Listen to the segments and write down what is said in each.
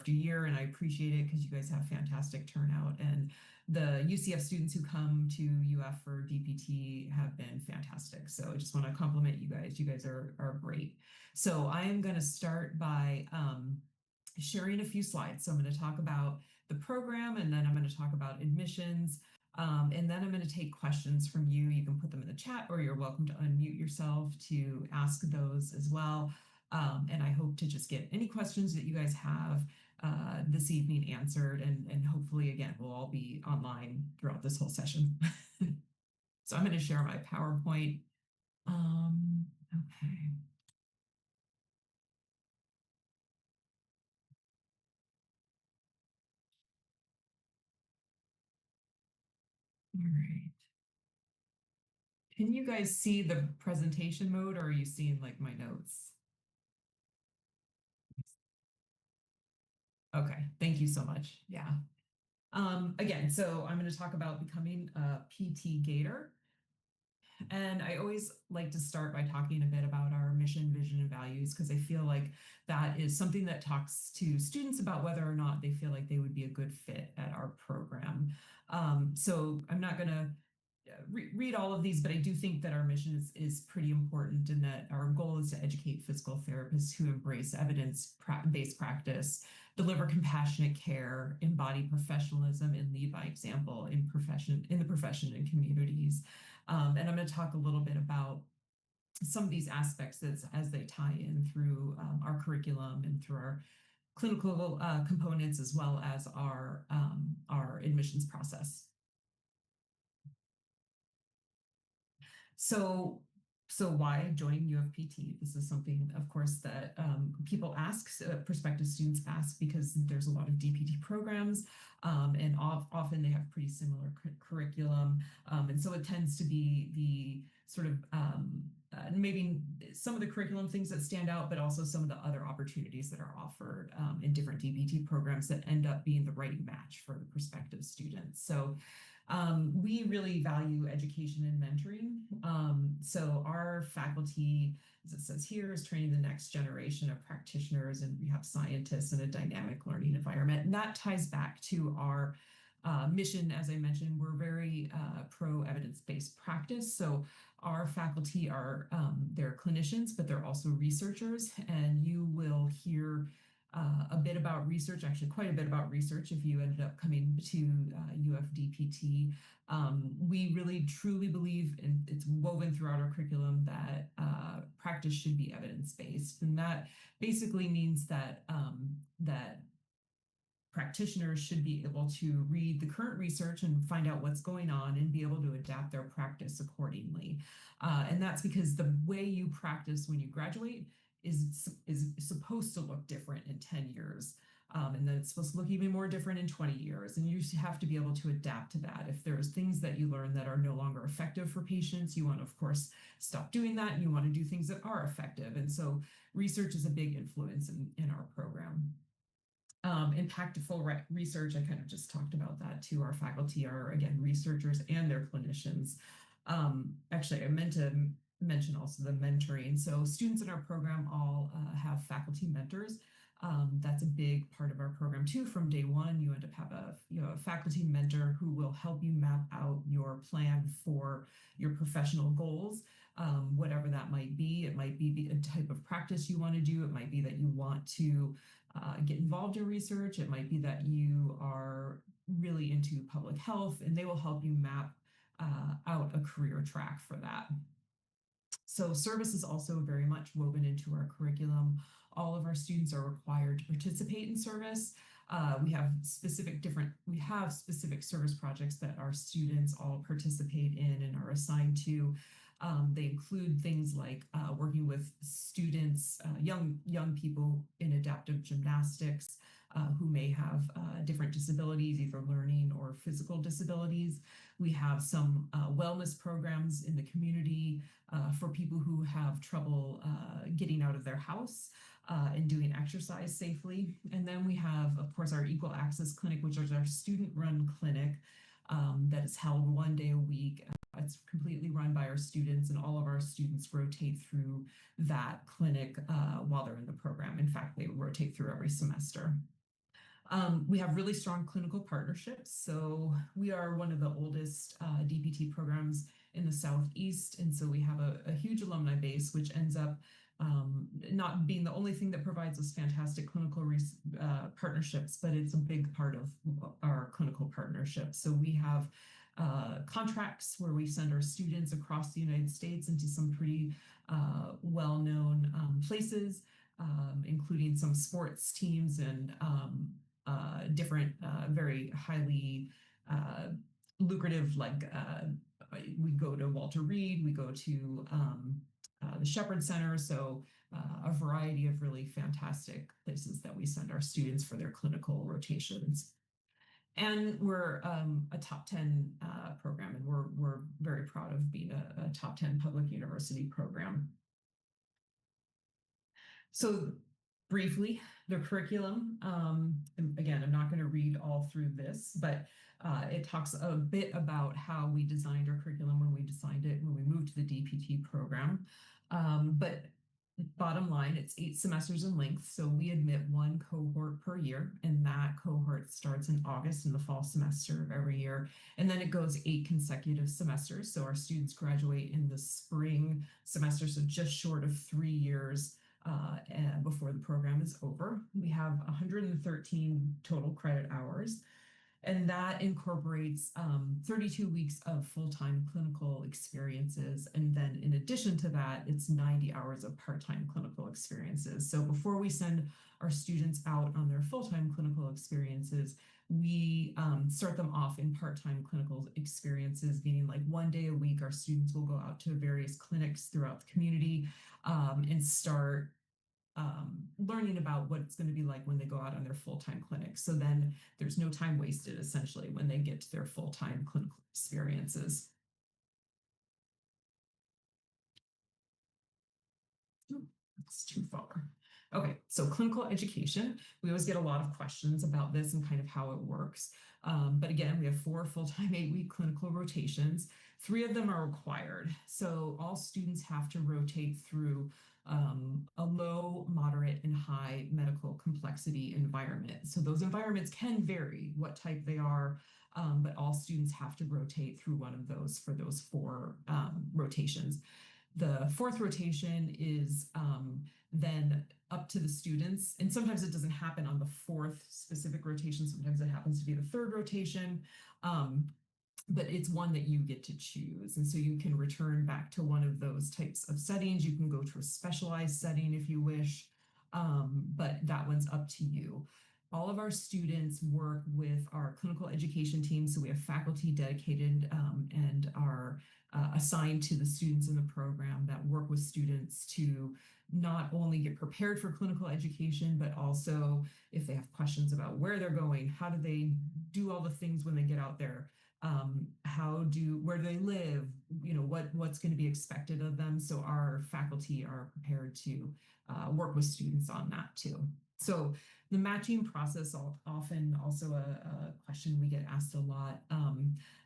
after year, and I appreciate it because you guys have fantastic turnout. And the UCF students who come to UF for DPT have been fantastic. So I just want to compliment you guys. You guys are great. So I am going to start by sharing a few slides. So I'm going to talk about the program, and then I'm going to talk about admissions. And then I'm going to take questions from you. You can put them in the chat, or you're welcome to unmute yourself to ask those as well. And I hope to just get any questions that you guys have this evening answered. And hopefully, again, we'll all be online throughout this whole session. So I'm going to share my PowerPoint. Okay. All right. Can you guys see the presentation mode, or are you seeing like my notes? Okay, thank you so much. Yeah. Again, so I'm going to talk about becoming a PT Gator. And I always like to start by talking a bit about our mission, vision, and values, because I feel like that is something that talks to students about whether or not they feel like they would be a good fit at our program. So I'm not going to read all of these, but I do think that our mission is pretty important, and that our goal is to educate physical therapists who embrace evidence-based practice, deliver compassionate care, embody professionalism, and lead by example in the profession and communities. And I'm going to talk a little bit about some of these aspects as they tie in through our curriculum and through our clinical components, as well as our admissions process. So why join UFPT? This is something, of course, that people ask, prospective students ask, because there's a lot of DPT programs, and often they have pretty similar curriculum. And so it tends to be the sort of maybe some of the curriculum things that stand out, but also some of the other opportunities that are offered in different DPT programs that end up being the right match for the prospective students. So we really value education and mentoring. So our faculty, as it says here, is training the next generation of practitioners and rehab scientists in a dynamic learning environment. And that ties back to our mission. As I mentioned, we're very pro evidence-based practice. So our faculty are they're clinicians, but they're also researchers. And you will hear a bit about research, actually quite a bit about research if you ended up coming to UFDPT. We really truly believe, and it's woven throughout our curriculum, that practice should be evidence-based. And that basically means that that practitioners should be able to read the current research and find out what's going on and be able to adapt their practice accordingly. And that's because the way you practice when you graduate is supposed to look different in 10 years. And then it's supposed to look even more different in 20 years. And you have to be able to adapt to that. If there's things that you learn that are no longer effective for patients, you want to, of course, stop doing that. And you want to do things that are effective. And so research is a big influence in our program. Impactful research, I kind of just talked about that too. Our faculty are, again, researchers and their clinicians. Actually, I meant to mention also the mentoring. So students in our program all have faculty mentors. That's a big part of our program too. From day one, you end up have a faculty mentor who will help you map out your plan for your professional goals, whatever that might be. It might be a type of practice you want to do. It might be that you want to get involved in research. It might be that you are really into public health, and they will help you map out a career track for that. So service is also very much woven into our curriculum. All of our students are required to participate in service. We have specific service projects that our students all participate in and are assigned to. They include things like working with students, young people in adaptive gymnastics who may have different disabilities, either learning or physical disabilities. We have some wellness programs in the community for people who have trouble getting out of their house and doing exercise safely. And then we have, of course, our Equal Access Clinic, which is our student-run clinic that is held one day a week. It's completely run by our students, and all of our students rotate through that clinic while they're in the program. In fact, they rotate through every semester. We have really strong clinical partnerships. So we are one of the oldest DPT programs in the Southeast. And so we have a huge alumni base, which ends up not being the only thing that provides us fantastic clinical partnerships, but it's a big part of our clinical partnerships. So we have contracts where we send our students across the United States into some pretty well-known places, including some sports teams and different very highly lucrative, like we go to Walter Reed, we go to the Shepherd Center. So a variety of really fantastic places that we send our students for their clinical rotations. And we're a top 10 program, and we're very proud of being a top 10 public university program. So briefly, the curriculum, again, I'm not going to read all through this, but it talks a bit about how we designed our curriculum when we designed it, when we moved to the DPT program. But bottom line, it's 8 semesters in length. So we admit 1 cohort per year, and that cohort starts in August in the fall semester of every year. And then it goes 8 consecutive semesters. So our students graduate in the spring semester, so just short of 3 years before the program is over. We have 113 total credit hours, and that incorporates 32 weeks of full-time clinical experiences. And then in addition to that, it's 90 hours of part-time clinical experiences. So before we send our students out on their full-time clinical experiences, we start them off in part-time clinical experiences, meaning like 1 day a week, our students will go out to various clinics throughout the community and start learning about what it's going to be like when they go out on their full-time clinics. So then there's no time wasted, essentially, when they get to their full-time clinical experiences. It's too far. Okay, so clinical education. We always get a lot of questions about this and kind of how it works. But again, we have 4 full-time 8-week clinical rotations. 3 of them are required. So all students have to rotate through a low, moderate, and high medical complexity environment. So those environments can vary what type they are, but all students have to rotate through one of those for those 4 rotations. The 4th rotation is then up to the students. And sometimes it doesn't happen on the 4th specific rotation. Sometimes it happens to be the 3rd rotation. But it's one that you get to choose. And so you can return back to one of those types of settings. You can go to a specialized setting if you wish, but that one's up to you. All of our students work with our clinical education team. So we have faculty dedicated and are assigned to the students in the program that work with students to not only get prepared for clinical education, but also if they have questions about where they're going, how do they do all the things when they get out there, where do they live, what's going to be expected of them. So our faculty are prepared to work with students on that too. So the matching process, often also a question we get asked a lot,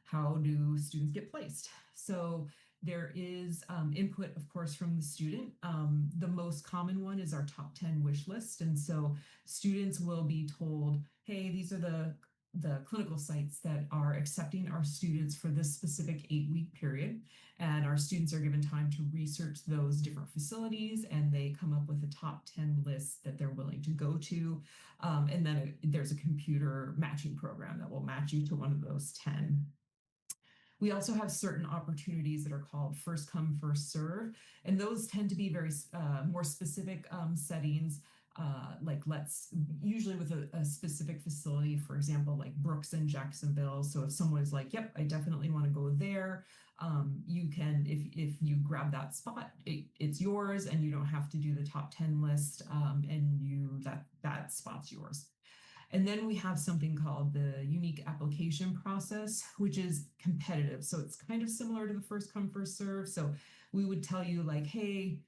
how do students get placed? So there is input, of course, from the student. The most common one is our top 10 wish list. And so students will be told, hey, these are the clinical sites that are accepting our students for this specific 8-week period. And our students are given time to research those different facilities, and they come up with a top 10 list that they're willing to go to. And then there's a computer matching program that will match you to one of those 10. We also have certain opportunities that are called first come, first serve. And those tend to be very more specific settings. Usually with a specific facility, for example, like Brooks in Jacksonville. So if someone is like, yep, I definitely want to go there, you can, if you grab that spot, it's yours, and you don't have to do the top 10 list, and that spot's yours. And then we have something called the unique application process, which is competitive. So it's kind of similar to the first come, first serve. So we would tell you like, hey,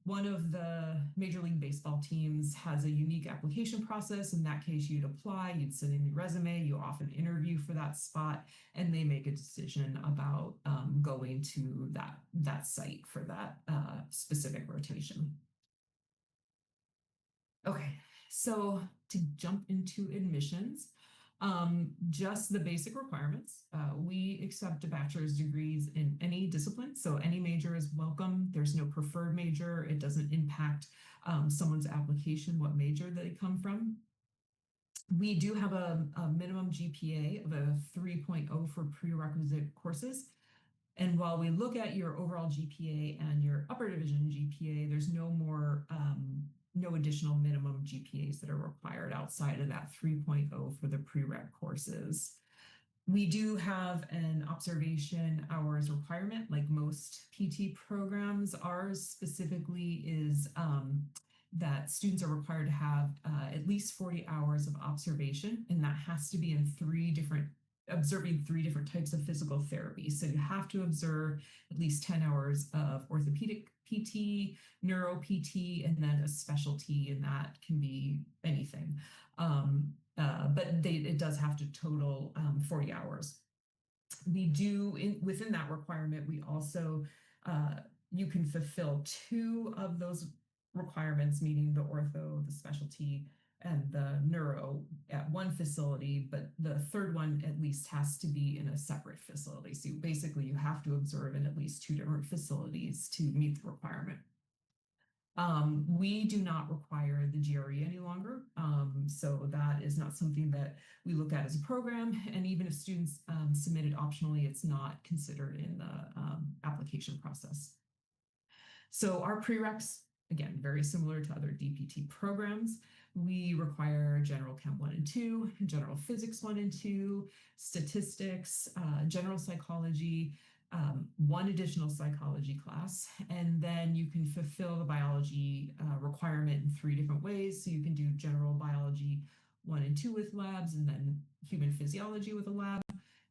one of the Major League Baseball teams has a unique application process. In that case, you'd apply, you'd send in your resume, you often interview for that spot, and they make a decision about going to that site for that specific rotation. Okay, So to jump into admissions, just the basic requirements. We accept a bachelor's degrees in any discipline, so any major is welcome. There's no preferred major. It doesn't impact someone's application, what major they come from. We do have a minimum GPA of a 3.0 for prerequisite courses. And while we look at your overall GPA and your upper division GPA, there's no additional minimum GPAs that are required outside of that 3.0 for the prereq courses. We do have an observation hours requirement, like most PT programs. Ours specifically is that students are required to have at least 40 hours of observation, and that has to be in observing three different types of physical therapy. So you have to observe at least 10 hours of orthopedic PT, neuro PT, and then a specialty, and that can be anything. But it does have to total 40 hours. We do, within that requirement, we also, you can fulfill two of those requirements, meaning the ortho, the specialty, and the neuro at one facility, but the third one at least has to be in a separate facility. So basically you have to observe in at least two different facilities to meet the requirement. We do not require the GRE any longer. So that is not something that we look at as a program. And even if students submit it optionally, it's not considered in the application process. So our prereqs, again, very similar to other DPT programs. We require general chem 1 and 2, general physics 1 and 2, statistics, general psychology, one additional psychology class, and then you can fulfill the biology requirement in three different ways. So you can do general biology 1 and 2 with labs, and then human physiology with a lab.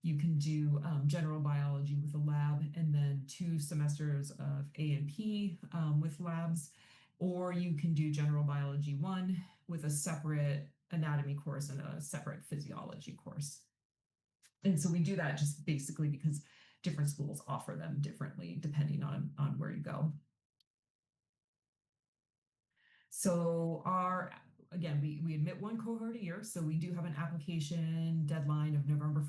You can do general biology with a lab, and then 2 semesters of A&P with labs, or you can do general biology 1 with a separate anatomy course and a separate physiology course. And so we do that just basically because different schools offer them differently depending on where you go. So again, we admit one cohort a year, so we do have an application deadline of November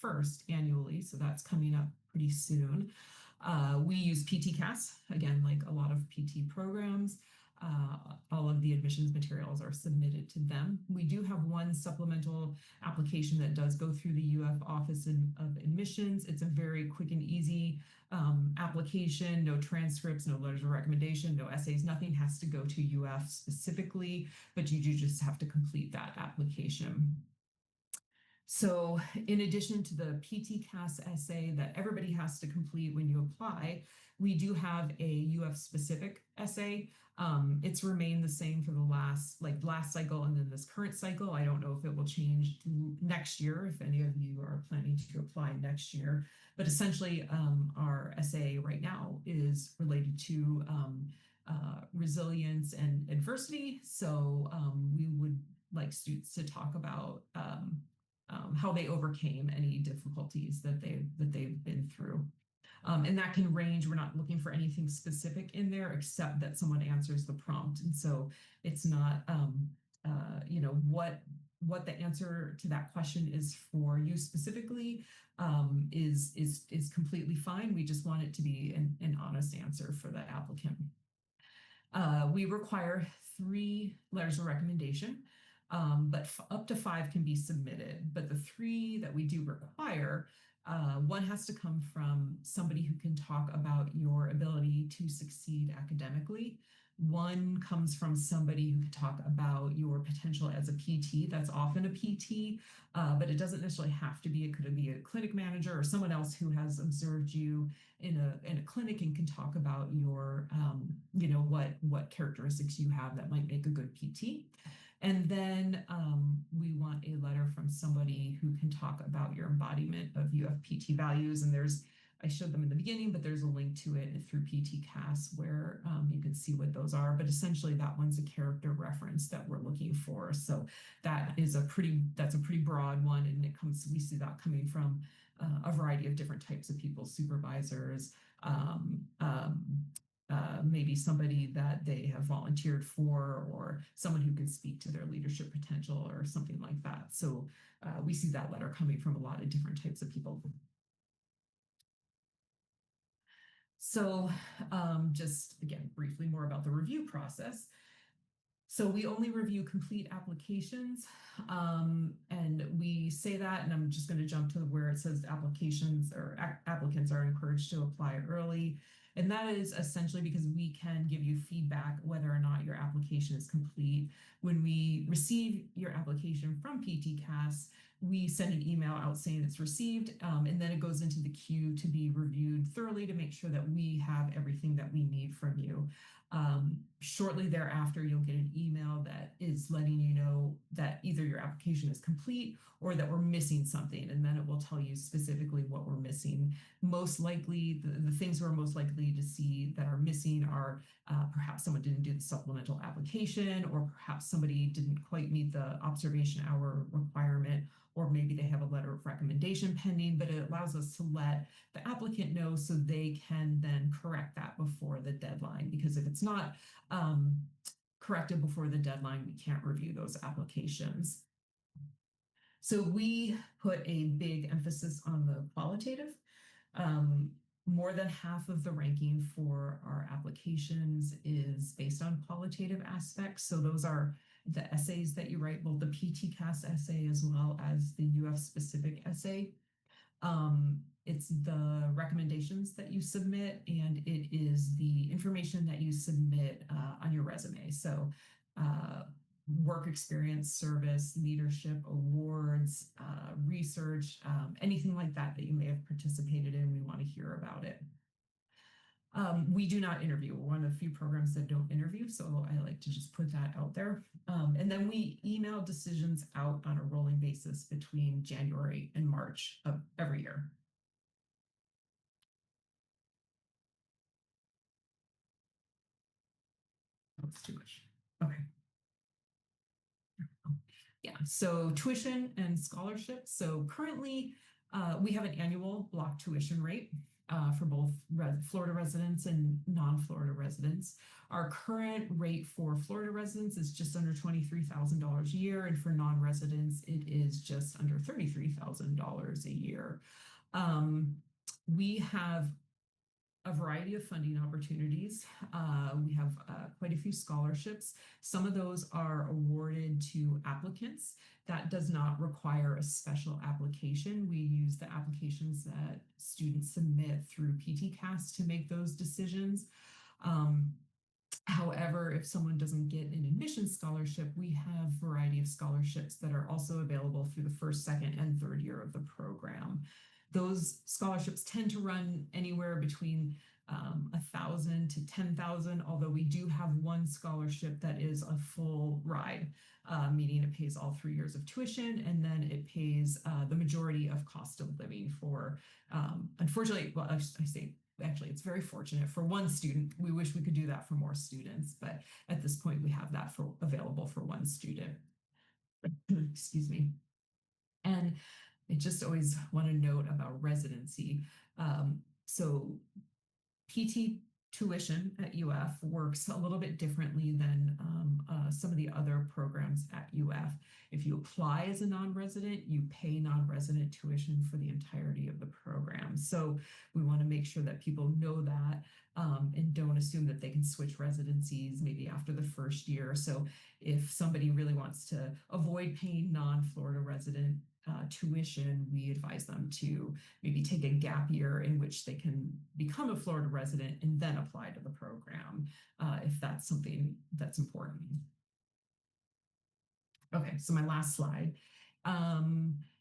1st annually, so that's coming up pretty soon. We use PTCAS, again, like a lot of PT programs. All of the admissions materials are submitted to them. We do have one supplemental application that does go through the UF Office of Admissions. It's a very quick and easy application, no transcripts, no letters of recommendation, no essays, nothing has to go to UF specifically, but you do just have to complete that application. So in addition to the PTCAS essay that everybody has to complete when you apply, we do have a UF specific essay. It's remained the same for the last cycle and then this current cycle. I don't know if it will change next year, if any of you are planning to apply next year. But essentially, our essay right now is related to resilience and adversity. So we would like students to talk about how they overcame any difficulties that they've been through. And that can range. We're not looking for anything specific in there except that someone answers the prompt. And so it's not, what the answer to that question is for you specifically is completely fine. We just want it to be an honest answer for the applicant. We require 3 letters of recommendation, but up to 5 can be submitted. But the 3 that we do require, one has to come from somebody who can talk about your ability to succeed academically. One comes from somebody who can talk about your potential as a PT. That's often a PT, but it doesn't necessarily have to be. It could be a clinic manager or someone else who has observed you in a clinic and can talk about your, what characteristics you have that might make a good PT. And then we want a letter from somebody who can talk about your embodiment of UFPT values. And I showed them in the beginning, but there's a link to it through PTCAS where you can see what those are. But essentially that one's a character reference that we're looking for. So that's a pretty broad one. And we see that coming from a variety of different types of people, supervisors, maybe somebody that they have volunteered for, or someone who can speak to their leadership potential or something like that. So we see that letter coming from a lot of different types of people. So just again, briefly more about the review process. So we only review complete applications, and we say that, and I'm just going to jump to where it says applications or applicants are encouraged to apply early. And that is essentially because we can give you feedback whether or not your application is complete. When we receive your application from PTCAS, we send an email out saying it's received, and then it goes into the queue to be reviewed thoroughly to make sure that we have everything that we need from you. Shortly thereafter, you'll get an email that is letting you know that either your application is complete or that we're missing something, and then it will tell you specifically what we're missing. Most likely, the things we're most likely to see that are missing are perhaps someone didn't do the supplemental application, or perhaps somebody didn't quite meet the observation hour requirement, or maybe they have a letter of recommendation pending, but it allows us to let the applicant know so they can then correct that before the deadline. Because if it's not corrected before the deadline, we can't review those applications. So we put a big emphasis on the qualitative. More than half of the ranking for our applications is based on qualitative aspects. So those are the essays that you write, both the PTCAS essay as well as the UF specific essay. It's the recommendations that you submit, and it is the information that you submit on your resume. So work experience, service, leadership, awards, research, anything like that that you may have participated in, we want to hear about it. We do not interview. We're one of the few programs that don't interview, so I like to just put that out there. And then we email decisions out on a rolling basis between January and March of every year. That's too much. Okay. Yeah, so tuition and scholarships. So currently, we have an annual block tuition rate for both Florida residents and non-Florida residents. Our current rate for Florida residents is just under $23,000 a year, and for non-residents, it is just under $33,000 a year. We have a variety of funding opportunities. We have quite a few scholarships. Some of those are awarded to applicants. That does not require a special application. We use the applications that students submit through PTCAS to make those decisions. However, if someone doesn't get an admission scholarship, we have a variety of scholarships that are also available through the first, second, and third year of the program. Those scholarships tend to run anywhere between 1,000 to 10,000, although we do have one scholarship that is a full ride, meaning it pays all 3 years of tuition, and then it pays the majority of cost of living for, unfortunately, well, I say, actually, it's very fortunate for one student. We wish we could do that for more students, but at this point, we have that available for one student. Excuse me. And I just always want to note about residency. So PT tuition at UF works a little bit differently than some of the other programs at UF. If you apply as a non-resident, you pay non-resident tuition for the entirety of the program. So we want to make sure that people know that and don't assume that they can switch residencies maybe after the first year. So if somebody really wants to avoid paying non-Florida resident tuition, we advise them to maybe take a gap year in which they can become a Florida resident and then apply to the program if that's something that's important. Okay, so my last slide.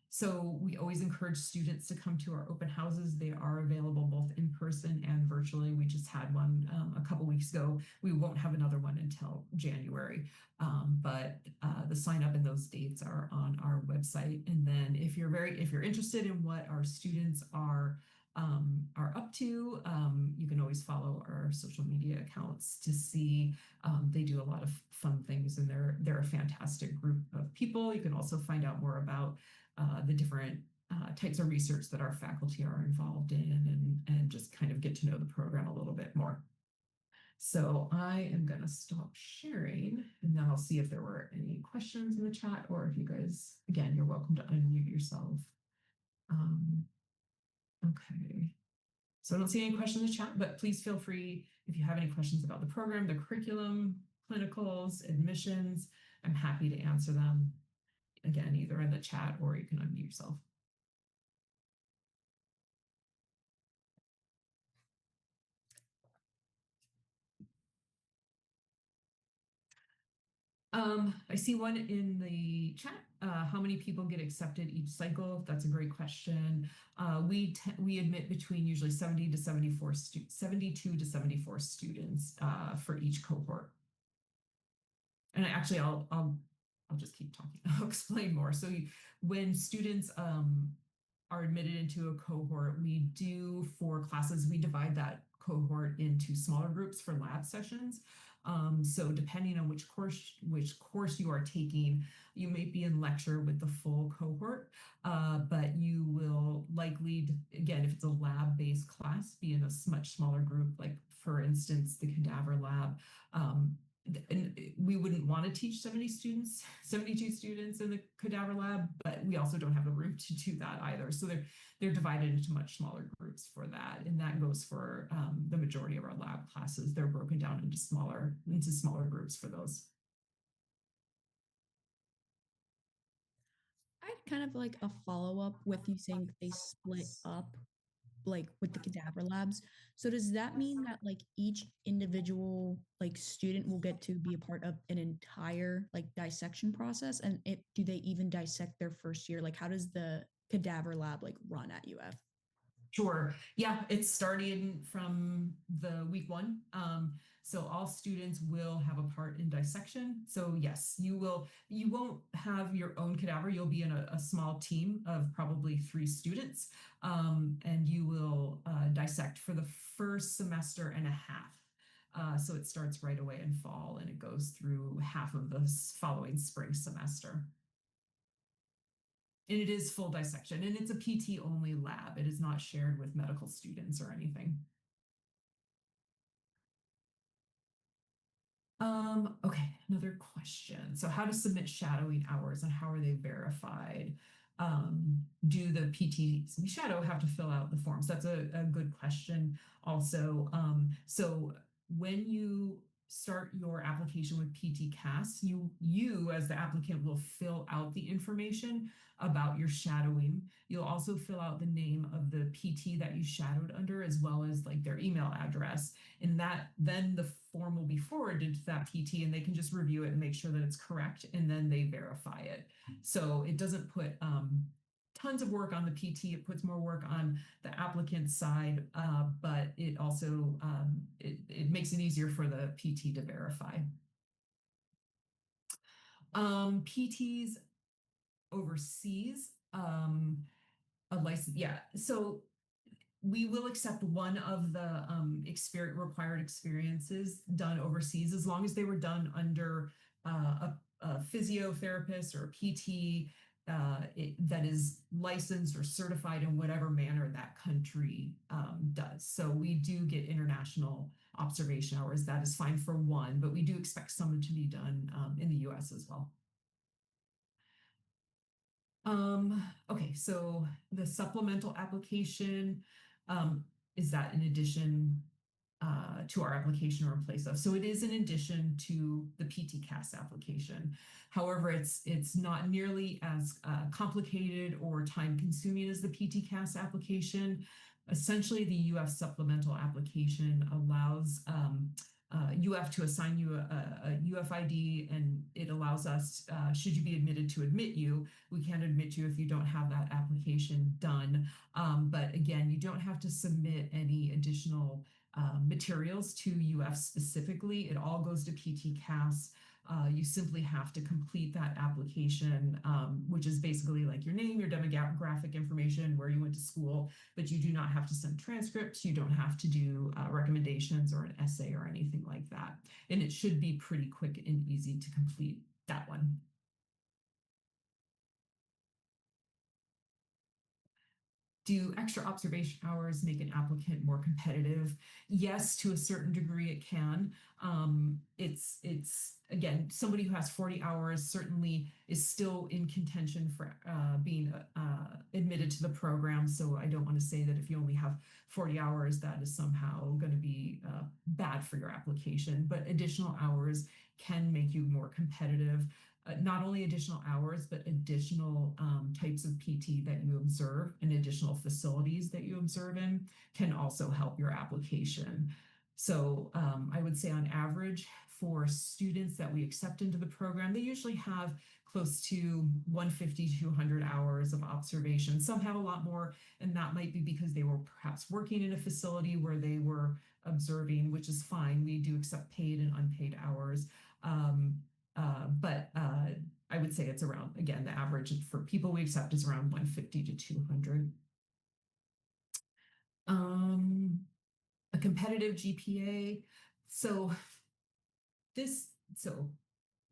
So we always encourage students to come to our open houses. They are available both in person and virtually. We just had one a couple weeks ago. We won't have another one until January, but the sign up and those dates are on our website. And then if you're interested in what our students are up to, you can always follow our social media accounts to see. They do a lot of fun things, and they're a fantastic group of people. You can also find out more about the different types of research that our faculty are involved in, and just kind of get to know the program a little bit more. So I am going to stop sharing and then I'll see if there were any questions in the chat or if you guys, again, you're welcome to unmute yourself. Um, okay. So I don't see any questions in the chat, but please feel free if you have any questions about the program, the curriculum, clinicals, admissions, I'm happy to answer them. Again, either in the chat or you can unmute yourself. I see one in the chat. How many people get accepted each cycle? That's a great question. We admit between usually 70 to 74 72 to 74 students for each cohort. And actually, I'll just keep talking. I'll explain more. So when students are admitted into a cohort, we do for classes, we divide that cohort into smaller groups for lab sessions. So depending on which course you are taking, you may be in lecture with the full cohort, but you will likely, again, if it's a lab-based class, be in a much smaller group, like for instance, the cadaver lab. And we wouldn't want to teach 72 students in the cadaver lab, but we also don't have the room to do that either. So they're divided into much smaller groups for that. And that goes for the majority of our lab classes. They're broken down into smaller groups for those. I had kind of like a follow-up with you saying that they split up like with the cadaver labs. So does that mean that like each individual like student will get to be a part of an entire like dissection process? And do they even dissect their first year? Like how does the cadaver lab like run at UF? Sure. Yeah, it's starting from the week one. So all students will have a part in dissection. So yes, you won't have your own cadaver. You'll be in a small team of probably 3 students, and you will dissect for the first semester and a half. So it starts right away in fall and it goes through half of the following spring semester. And it is full dissection, and it's a PT only lab. It is not shared with medical students or anything. Okay, another question. So how to submit shadowing hours and how are they verified? Do the PTs we shadow have to fill out the forms? That's a good question also. So when you start your application with PT-CAS, you as the applicant will fill out the information about your shadowing. You'll also fill out the name of the PT that you shadowed under, as well as like their email address. And that then the form will be forwarded to that PT and they can just review it and make sure that it's correct, and then they verify it. So it doesn't put tons of work on the PT. It puts more work on the applicant's side, but it also it makes it easier for the PT to verify. PTs overseas, a license, yeah. So we will accept one of the required experiences done overseas as long as they were done under a physiotherapist or a PT that is licensed or certified in whatever manner that country does. So we do get international observation hours. That is fine for one, but we do expect some to be done in the US as well. Okay, so the supplemental application, is that in addition to our application or in place of? So it is in addition to the PT-CAS application. However, it's not nearly as complicated or time consuming as the PT-CAS application. Essentially, the UF supplemental application allows UF to assign you a UF ID, and it allows us, should you be admitted, to admit you. We can't admit you if you don't have that application done. But again, you don't have to submit any additional materials to UF specifically. It all goes to PT-CAS. You simply have to complete that application, which is basically like your name, your demographic information, where you went to school, but you do not have to send transcripts. You don't have to do recommendations or an essay or anything like that. And it should be pretty quick and easy to complete that one. Do extra observation hours make an applicant more competitive? Yes, to a certain degree it can. It's again, somebody who has 40 hours certainly is still in contention for being admitted to the program. So I don't want to say that if you only have 40 hours, that is somehow going to be bad for your application. But additional hours can make you more competitive. Not only additional hours, but additional types of PT that you observe and additional facilities that you observe in can also help your application. So I would say on average for students that we accept into the program, they usually have close to 150 to 200 hours of observation. Some have a lot more, and that might be because they were perhaps working in a facility where they were observing, which is fine. We do accept paid and unpaid hours. But I would say it's around, again, the average for people we accept is around 150 to 200. A competitive GPA. So so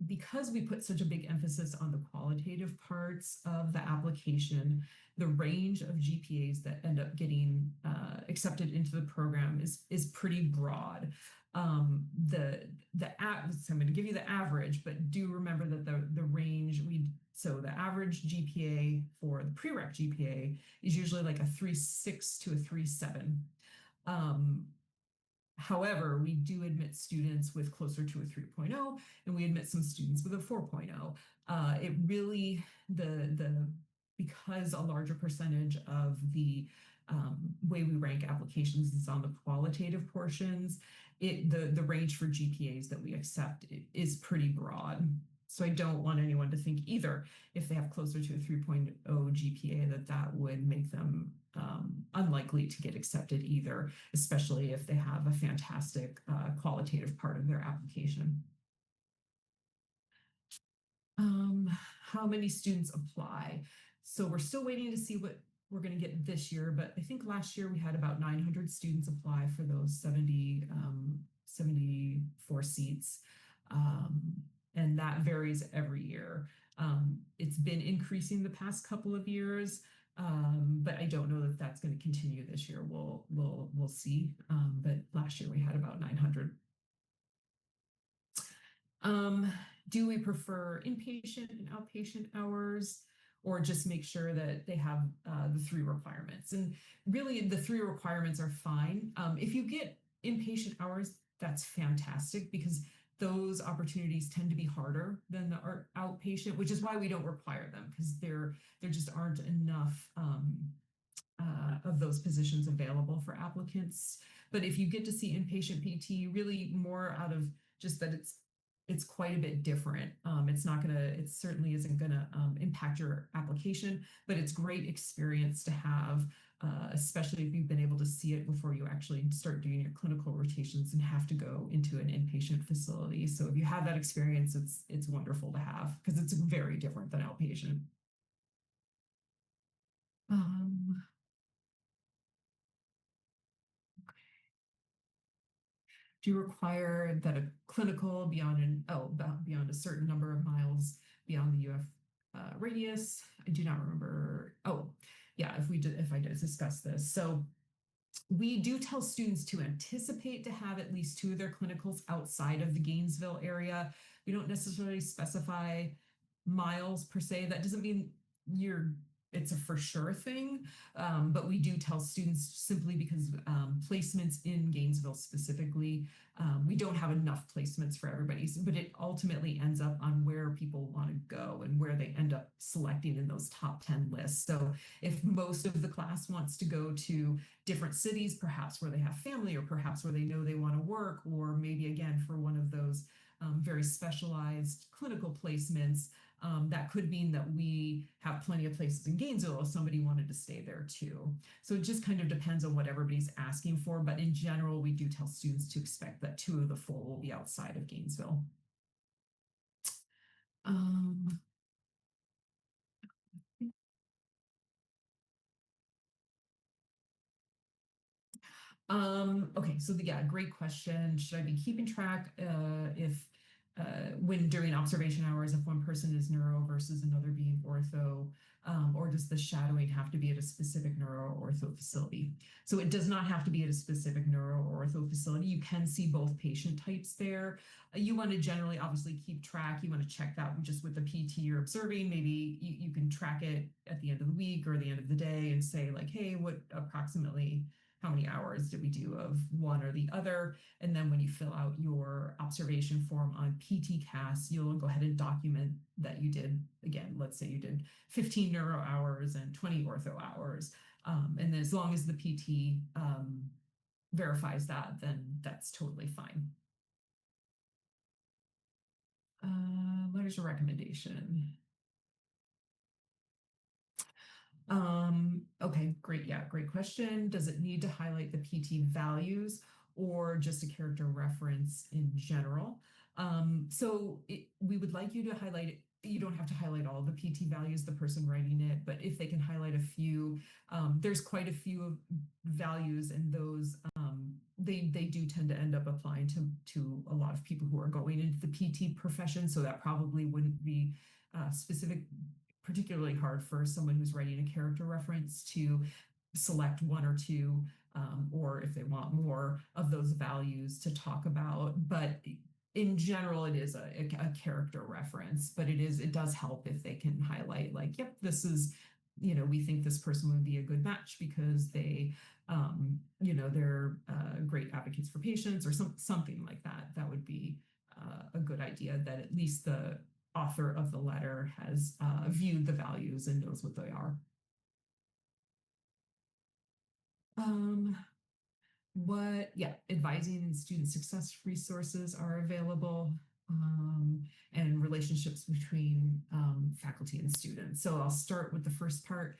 because we put such a big emphasis on the qualitative parts of the application, the range of GPAs that end up getting accepted into the program is pretty broad. So I'm going to give you the average, but do remember that the range so the average GPA for the prereq GPA is usually like a 3.6 to a 3.7. However, we do admit students with closer to a 3.0, and we admit some students with a 4.0. It really, because a larger percentage of the way we rank applications is on the qualitative portions, the range for GPAs that we accept is pretty broad. So I don't want anyone to think either if they have closer to a 3.0 GPA that would make them unlikely to get accepted either, especially if they have a fantastic qualitative part of their application. How many students apply? So we're still waiting to see what we're going to get this year, but I think last year we had about 900 students apply for those 74 seats. And that varies every year. It's been increasing the past couple of years, but I don't know that that's going to continue this year. We'll see. But last year we had about 900. Do we prefer inpatient and outpatient hours, or just make sure that they have the 3 requirements? And really, the 3 requirements are fine. If you get inpatient hours, that's fantastic because those opportunities tend to be harder than the outpatient, which is why we don't require them, because there just aren't enough of those positions available for applicants. But if you get to see inpatient PT, really more out of just that it's quite a bit different. It certainly isn't gonna impact your application, but it's great experience to have, especially if you've been able to see it before you actually start doing your clinical rotations and have to go into an inpatient facility. So if you have that experience, it's wonderful to have because it's very different than outpatient. Do you require that a clinical beyond a certain number of miles beyond the UF radius? I do not remember. Oh, yeah, if I did discuss this. So we do tell students to anticipate to have at least 2 of their clinicals outside of the Gainesville area. We don't necessarily specify miles per se. That doesn't mean it's a for sure thing, but we do tell students simply because placements in Gainesville specifically, we don't have enough placements for everybody, but it ultimately ends up on where people want to go and where they end up selecting in those top 10 lists. So if most of the class wants to go to different cities, perhaps where they have family or perhaps where they know they want to work, or maybe again for one of those very specialized clinical placements, that could mean that we have plenty of places in Gainesville if somebody wanted to stay there too. So it just kind of depends on what everybody's asking for. But in general, we do tell students to expect that 2 of the 4 will be outside of Gainesville. Okay, so great question. Should I be keeping track when during observation hours if one person is neuro versus another being ortho, or does the shadowing have to be at a specific neuro ortho facility? So it does not have to be at a specific neuro ortho facility. You can see both patient types there. You want to generally obviously keep track. You want to check that just with the PT you're observing. Maybe you can track it at the end of the week or the end of the day and say like, hey, what approximately how many hours did we do of one or the other? And then when you fill out your observation form on PT-CAS, you'll go ahead and document that you did, again, let's say you did 15 neuro hours and 20 ortho hours. And as long as the PT verifies that, then that's totally fine. Letters of recommendation. Okay, great. Yeah, great question. Does it need to highlight the PT values or just a character reference in general? We would like you to highlight it. You don't have to highlight all the PT values, the person writing it, but if they can highlight a few, there's quite a few values, and those they do tend to end up applying to a lot of people who are going into the PT profession. So that probably wouldn't be specific particularly hard for someone who's writing a character reference to select one or two, or if they want more of those values to talk about. But in general, it is a character reference, but it does help if they can highlight like, yep, this is, we think this person would be a good match because they, they're great advocates for patients or something like that. That would be a good idea, that at least the author of the letter has viewed the values and knows what they are. Advising and student success resources are available, and relationships between faculty and students. So I'll start with the first part.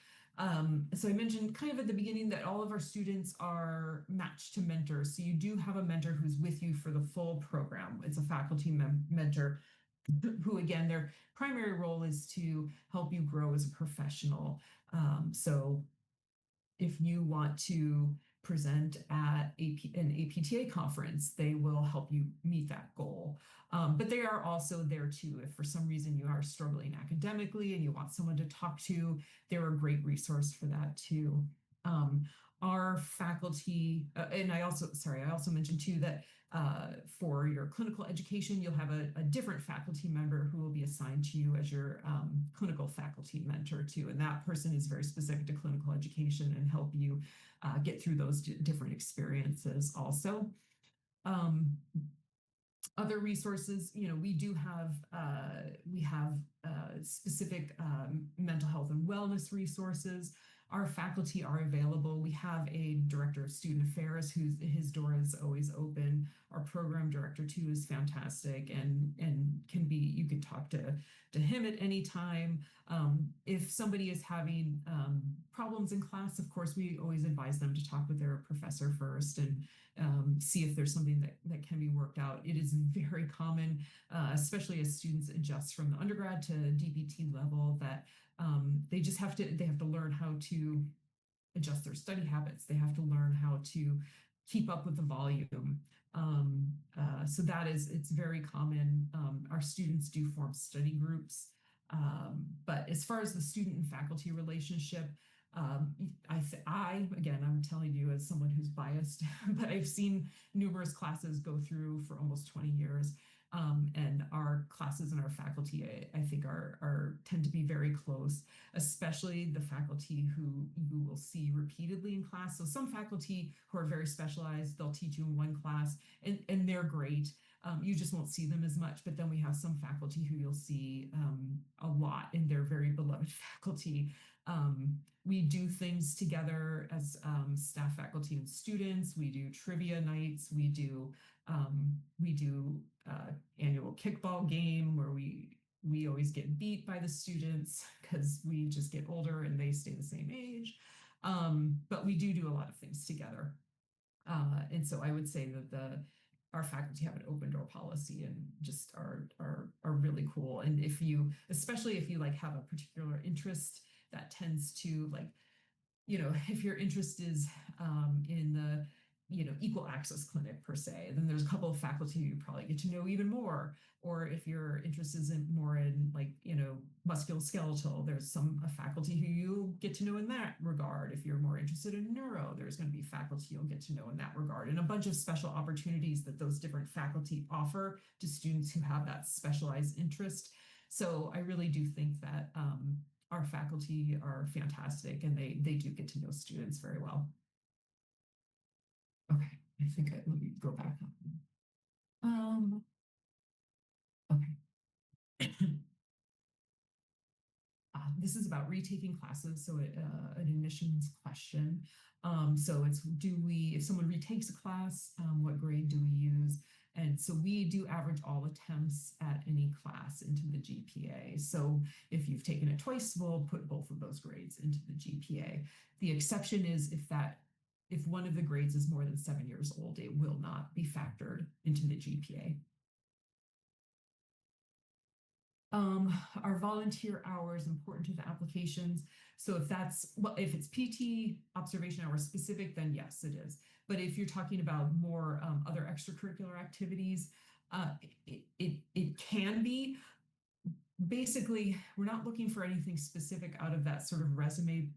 So I mentioned kind of at the beginning that all of our students are matched to mentors. So you do have a mentor who's with you for the full program. It's a faculty mentor who, again, their primary role is to help you grow as a professional. So if you want to present at an APTA conference, they will help you meet that goal. But they are also there too. If for some reason you are struggling academically and you want someone to talk to, they're a great resource for that too. Our faculty, and I also mentioned too that for your clinical education, you'll have a different faculty member who will be assigned to you as your clinical faculty mentor too. And that person is very specific to clinical education and help you get through those different experiences also. Other resources, we do have specific mental health and wellness resources. Our faculty are available. We have a director of student affairs his door is always open. Our program director too is fantastic and you can talk to him at any time. If somebody is having problems in class, of course, we always advise them to talk with their professor first and see if there's something that can be worked out. It is very common, especially as students adjust from the undergrad to DPT level, that they have to learn how to adjust their study habits. They have to learn how to keep up with the volume. So it's very common. Our students do form study groups. But as far as the student and faculty relationship, I'm telling you as someone who's biased, but I've seen numerous classes go through for almost 20 years. And our classes and our faculty, I think, tend to be very close, especially the faculty who you will see repeatedly in class. So some faculty who are very specialized, they'll teach you in one class, and they're great. You just won't see them as much. But then we have some faculty who you'll see a lot, and they're very beloved faculty. We do things together as staff, faculty, and students. We do trivia nights. We do annual kickball game where we always get beat by the students because we just get older and they stay the same age. But we do a lot of things together. And so I would say that our faculty have an open door policy and just are really cool. And especially if you like have a particular interest, that tends to if your interest is in equal access clinic per se. Then there's a couple of faculty you probably get to know even more. Or if your interest isn't more in like, musculoskeletal, there's some a faculty who you get to know in that regard. If you're more interested in neuro, there's going to be faculty you'll get to know in that regard, and a bunch of special opportunities that those different faculty offer to students who have that specialized interest. So I really do think that our faculty are fantastic, and they do get to know students very well. Okay, let me go back up. Okay. This is about retaking classes, so an admissions question. So it's if someone retakes a class, what grade do we use? And so we do average all attempts at any class into the GPA. So if you've taken it twice, we'll put both of those grades into the GPA. The exception is if one of the grades is more than 7 years old, it will not be factored into the GPA. Are volunteer hours important to the applications? So if it's PT observation hours specific, then yes, it is. But if you're talking about more other extracurricular activities, it can be. Basically, we're not looking for anything specific out of that sort of resume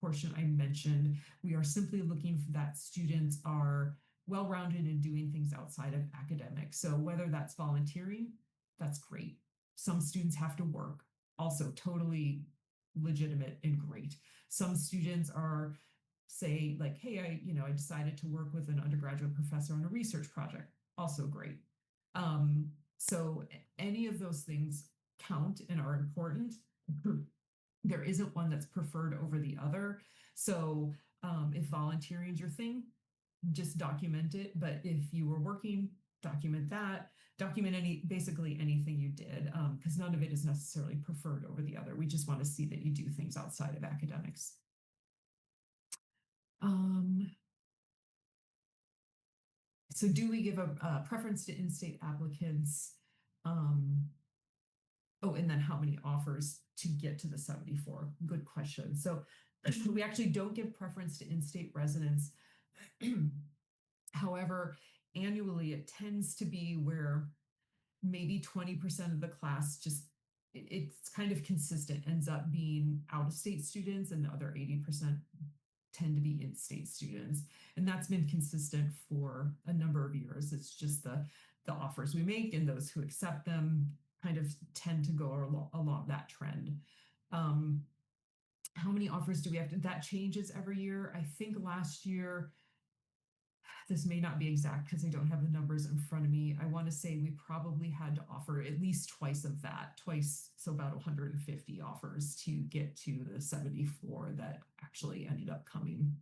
portion I mentioned. We are simply looking for that students are well-rounded in doing things outside of academics. So whether that's volunteering, that's great. Some students have to work, also totally legitimate and great. Some students are, say, like, hey, I decided to work with an undergraduate professor on a research project, also great. So any of those things count and are important. There isn't one that's preferred over the other. So if volunteering is your thing, just document it. But if you were working, document that. Document basically anything you did, because none of it is necessarily preferred over the other. We just want to see that you do things outside of academics. So do we give a preference to in-state applicants? Oh, and then how many offers to get to the 74? Good question. So we actually don't give preference to in-state residents. However, annually it tends to be where maybe 20% of the class it's kind of consistent, ends up being out-of-state students, and the other 80% tend to be in-state students. And that's been consistent for a number of years. It's just the offers we make and those who accept them kind of tend to go along that trend. How many offers do we have that changes every year? I think last year, this may not be exact because I don't have the numbers in front of me. I want to say we probably had to offer at least twice of that, so about 150 offers to get to the 74 that actually ended up coming.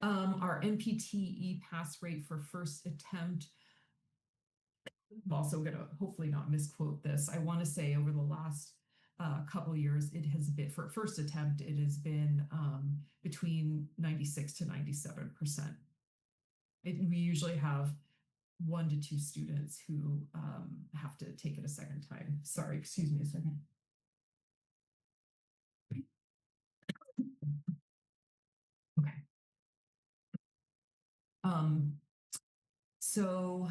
Our NPTE pass rate for first attempt, I'm also going to hopefully not misquote this. I want to say over the last couple of years, it has been, for first attempt, it has been between 96 to 97%. We usually have 1 to 2 students who have to take it a second time. Sorry, excuse me a second. Okay. So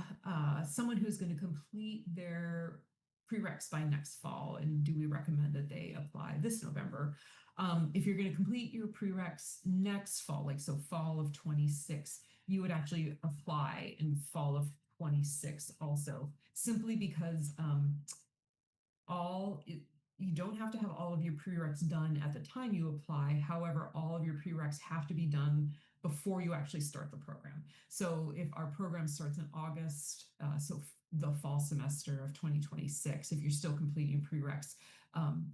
someone who's going to complete their prereqs by next fall, and do we recommend that they apply this November? If you're going to complete your prereqs next fall, like so fall of 26, you would actually apply in fall of 26 also, simply because you don't have to have all of your prereqs done at the time you apply. However, all of your prereqs have to be done before you actually start the program. So if our program starts in August, so the fall semester of 2026, if you're still completing prereqs,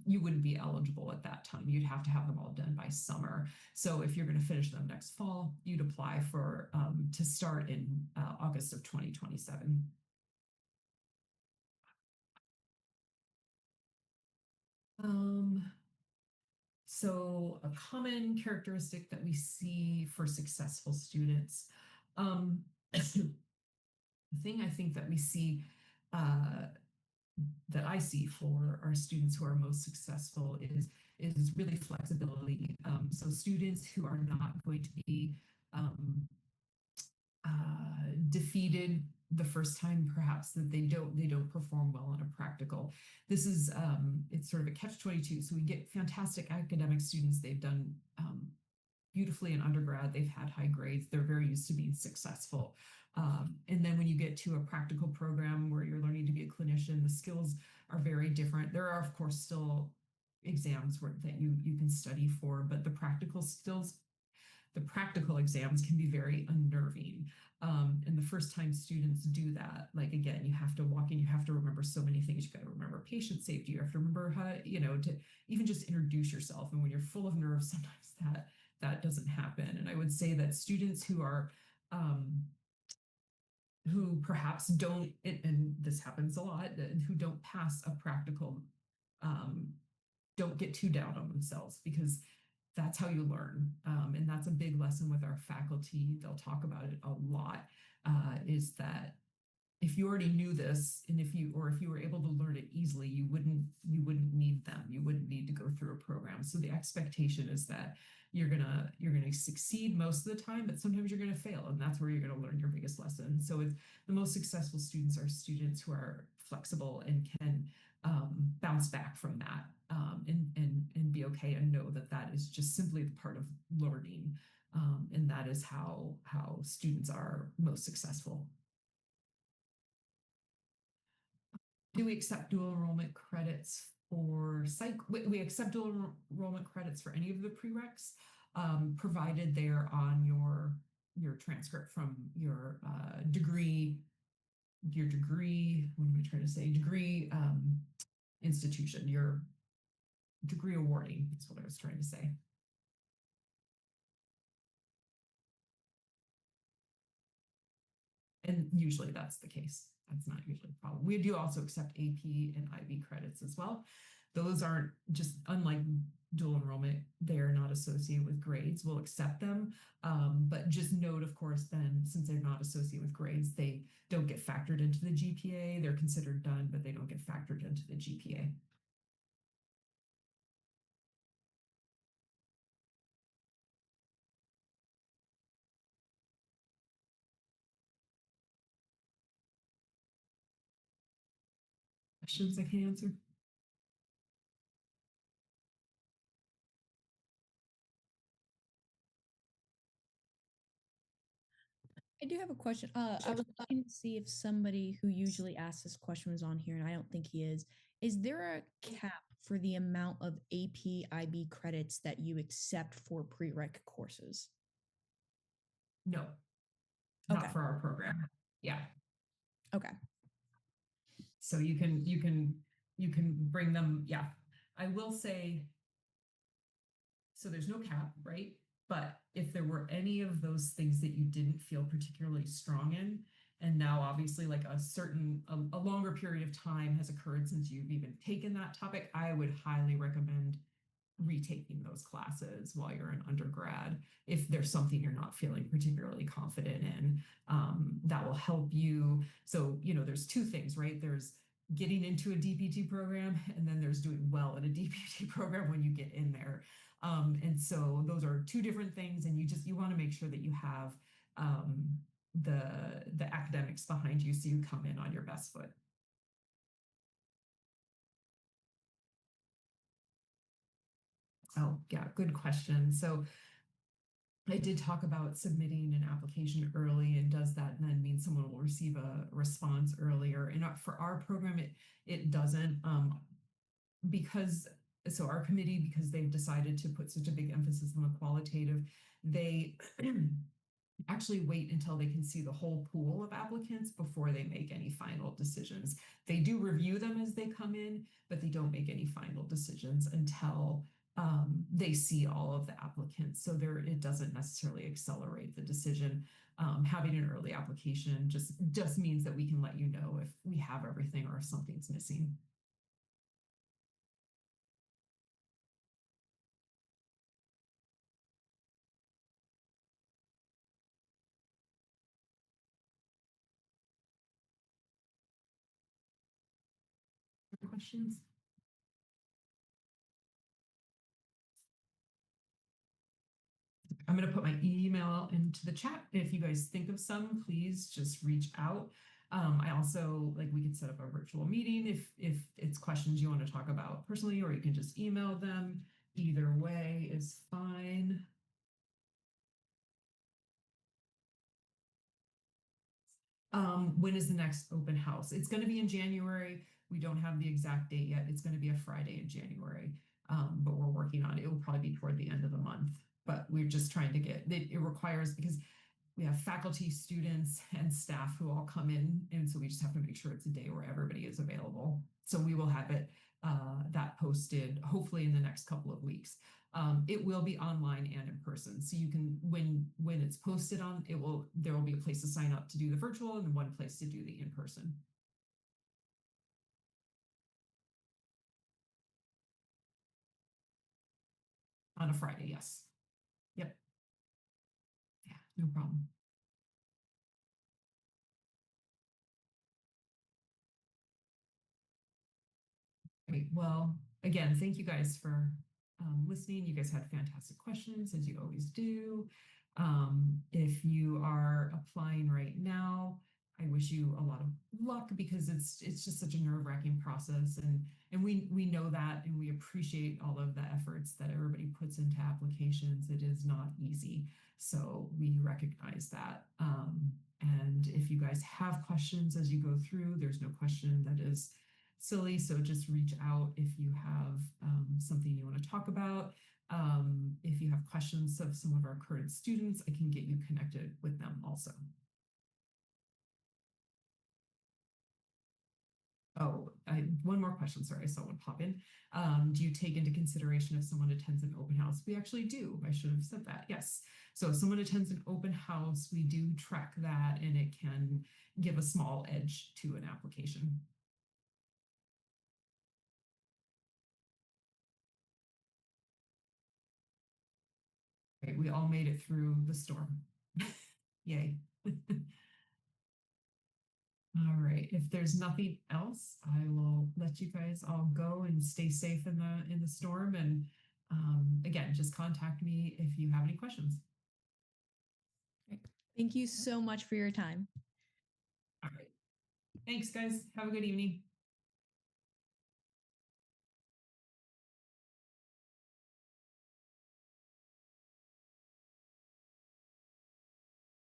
you wouldn't be eligible at that time. You'd have to have them all done by summer. So if you're going to finish them next fall, you'd apply to start in August of 2027. So a common characteristic that we see for successful students, the thing I think that we see, that I see for our students who are most successful is is really flexibility. So students who are not going to be defeated the first time, perhaps that they don't perform well on a practical. This is it's sort of a catch-22. So we get fantastic academic students. They've done beautifully in undergrad. They've had high grades. They're very used to being successful. And then when you get to a practical program where you're learning to be a clinician, the skills are very different. There are, of course, still exams that you can study for, but the practical skills, the practical exams can be very unnerving. And the first time students do that, like again, you have to walk in, you have to remember so many things. You got to remember patient safety. You have to remember how, to even just introduce yourself. And when you're full of nerves, sometimes that doesn't happen. And I would say that students who are who perhaps don't, and this happens a lot, who don't pass a practical, um, don't get too down on themselves, because that's how you learn. And that's a big lesson with our faculty. They'll talk about it a lot, is that if you already knew this, and if you were able to learn it easily, you wouldn't need them. You wouldn't need to go through a program. So the expectation is that you're gonna succeed most of the time, but sometimes you're gonna fail, and that's where you're gonna learn your biggest lesson. So it's the most successful students are students who are flexible and can bounce back from that, and be okay, and know that that is just simply the part of learning, and that is how students are most successful. Do we accept dual enrollment credits for psych? We accept dual enrollment credits for any of the prereqs, provided they're on your transcript from your degree. Your degree, what am I trying to say? Degree institution, your degree awarding is what I was trying to say. And usually that's the case. That's not usually a problem. We do also accept AP and IB credits as well. Those aren't, just unlike dual enrollment, they're not associated with grades. We'll accept them. But just note, of course, then, since they're not associated with grades, they don't get factored into the GPA. They're considered done, but they don't get factored into the GPA. Questions I can answer? I do have a question. I was looking to see if somebody who usually asks this question was on here, and I don't think he is. Is there a cap for the amount of AP IB credits that you accept for prereq courses? No, Okay. not for our program. Yeah. Okay. So you can bring them. Yeah. I will say, so there's no cap, right? But if there were any of those things that you didn't feel particularly strong in, and now obviously like a longer period of time has occurred since you've even taken that topic, I would highly recommend retaking those classes while you're in undergrad. If there's something you're not feeling particularly confident in, that will help you. So, there's two things, right? There's getting into a DPT program, and then there's doing well in a DPT program when you get in there. And so those are two different things, and you want to make sure that you have the academics behind you, so you come in on your best foot. Oh, yeah, good question. So I did talk about submitting an application early, and does that then mean someone will receive a response earlier? And for our program, it doesn't, because so our committee, because they've decided to put such a big emphasis on the qualitative, they actually wait until they can see the whole pool of applicants before they make any final decisions. They do review them as they come in, but they don't make any final decisions until they see all of the applicants. So it doesn't necessarily accelerate the decision. Having an early application just means that we can let you know if we have everything or if something's missing. Questions? I'm going to put my email into the chat. If you guys think of some, please just reach out. I also like we could set up a virtual meeting if it's questions you want to talk about personally, or you can just email them. Either way is fine. When is the next open house? It's going to be in January. We don't have the exact date yet. It's going to be a Friday in January, but we're working on it. It will probably be toward the end of the month, but we're just trying to get it. It requires because we have faculty, students, and staff who all come in, and so we just have to make sure it's a day where everybody is available. So we will have it that posted hopefully in the next couple of weeks. It will be online and in person, so you can when it's posted on there will be a place to sign up to do the virtual and one place to do the in person. On a Friday, yes. Yep. Yeah, no problem. Great. Well, again, thank you guys for listening. You guys had fantastic questions, as you always do. If you are applying right now, I wish you a lot of luck because it's just such a nerve-wracking process, and we know that, and we appreciate all of the efforts that everybody puts into applications. It is not easy, so we recognize that. And if you guys have questions as you go through, there's no question that is silly. So just reach out if you have something you want to talk about. If you have questions of some of our current students, I can get you connected with them also. Oh, one more question. Sorry, I saw one pop in. Do you take into consideration if someone attends an open house? We actually do. I should have said that. Yes. So if someone attends an open house, we do track that, and it can give a small edge to an application. Right, we all made it through the storm. Yay. All right. If there's nothing else, I will let you guys all go and stay safe in the storm. And again, just contact me if you have any questions. Great. Thank you so much for your time. All right. Thanks, guys. Have a good evening.